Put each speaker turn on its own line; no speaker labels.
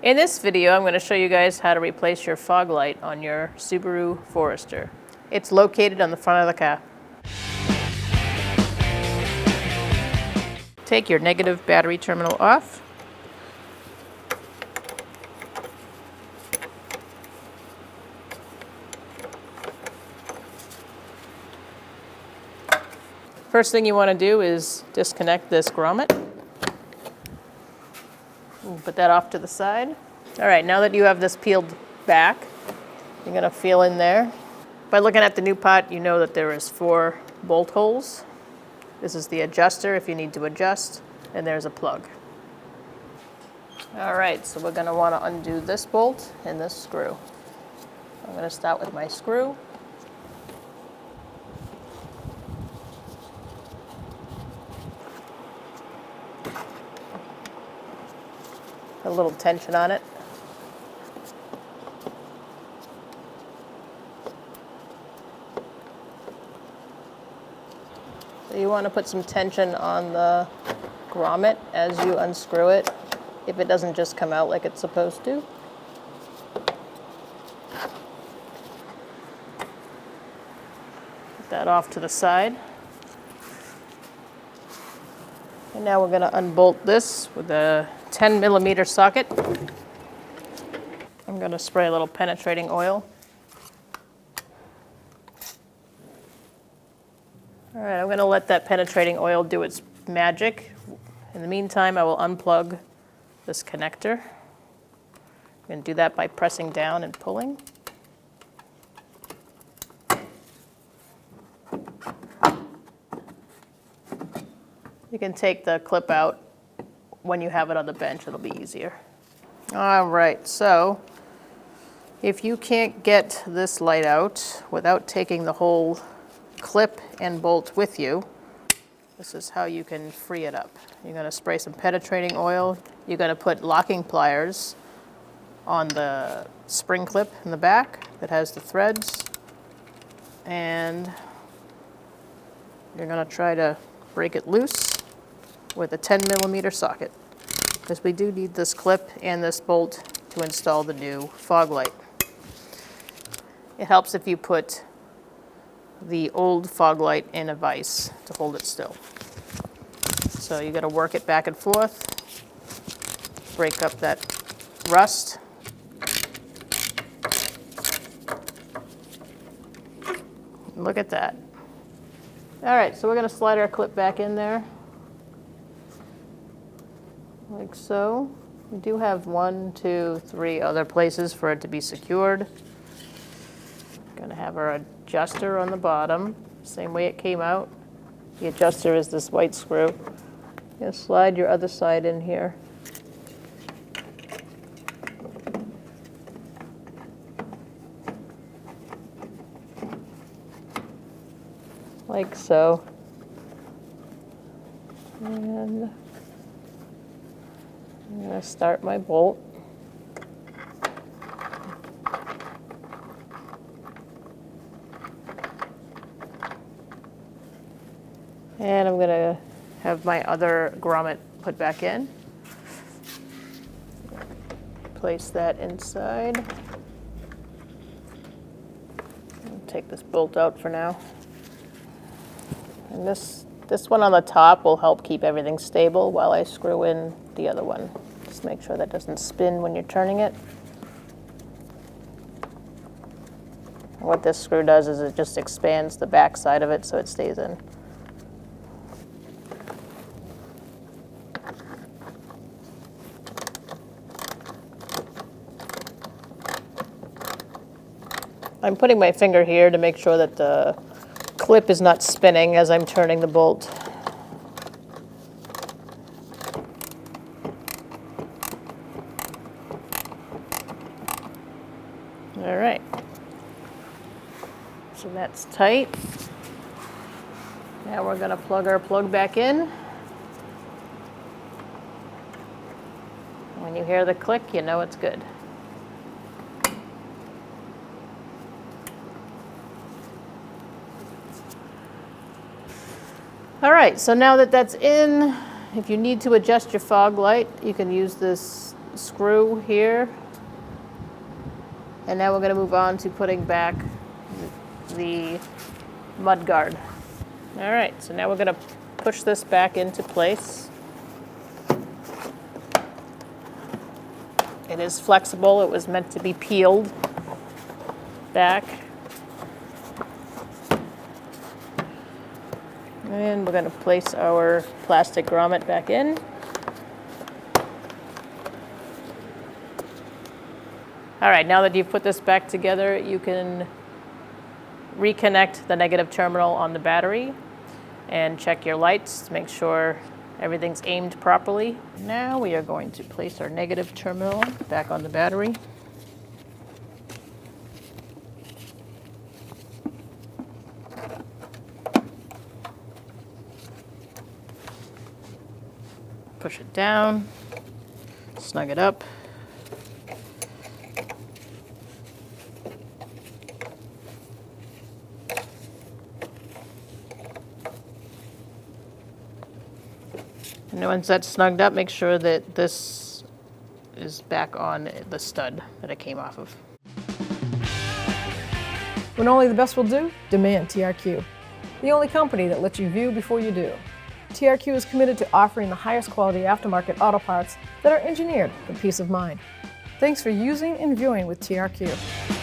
In this video, I'm going to show you guys how to replace your fog light on your Subaru Forester. It's located on the front of the car. Take your negative battery terminal off. First thing you want to do is disconnect this grommet. We'll put that off to the side. All right, now that you have this peeled back, you're going to feel in there. By looking at the new part, you know that there is 4 bolt holes. This is the adjuster if you need to adjust, and there's a plug. All right, so we're going to want to undo this bolt and this screw. I'm going to start with my screw. A little tension on it. So you want to put some tension on the grommet as you unscrew it, if it doesn't just come out like it's supposed to. Put that off to the side. And now we're going to unbolt this with a 10mm socket. I'm going to spray a little penetrating oil. All right, I'm going to let that penetrating oil do its magic. In the meantime, I will unplug this connector. I'm going to do that by pressing down and pulling. You can take the clip out when you have it on the bench, it'll be easier. All right, so if you can't get this light out without taking the whole clip and bolt with you, this is how you can free it up. You're going to spray some penetrating oil. You're going to put locking pliers on the spring clip in the back that has the threads, and you're going to try to break it loose with a 10mm socket, because we do need this clip and this bolt to install the new fog light. It helps if you put the old fog light in a vise to hold it still. So you got to work it back and forth, break up that rust. Look at that. All right, so we're going to slide our clip back in there. Like so. We do have 1, 2, 3 other places for it to be secured. Gonna have our adjuster on the bottom, same way it came out. The adjuster is this white screw. You're gonna slide your other side in here. Like so. And I'm going to start my bolt. And I'm going to have my other grommet put back in. Place that inside. I'll take this bolt out for now. And this one on the top will help keep everything stable while I screw in the other one. Just make sure that doesn't spin when you're turning it. What this screw does is it just expands the back side of it so it stays in. I'm putting my finger here to make sure that the clip is not spinning as I'm turning the bolt. All right, so that's tight. Now we're going to plug our plug back in. When you hear the click, you know it's good. All right, so now that that's in, if you need to adjust your fog light, you can use this screw here. And now we're going to move on to putting back the mud guard. All right, so now we're going to push this back into place. It is flexible. It was meant to be peeled back. And we're going to place our plastic grommet back in. All right, now that you've put this back together, you can reconnect the negative terminal on the battery and check your lights to make sure everything's aimed properly. Now we are going to place our negative terminal back on the battery. Push it down, snug it up. And once that's snugged up, make sure that this is back on the stud that it came off of.
When only the best will do, demand TRQ. The only company that lets you view before you do. TRQ is committed to offering the highest quality aftermarket auto parts that are engineered for peace of mind. Thanks for using and viewing with TRQ.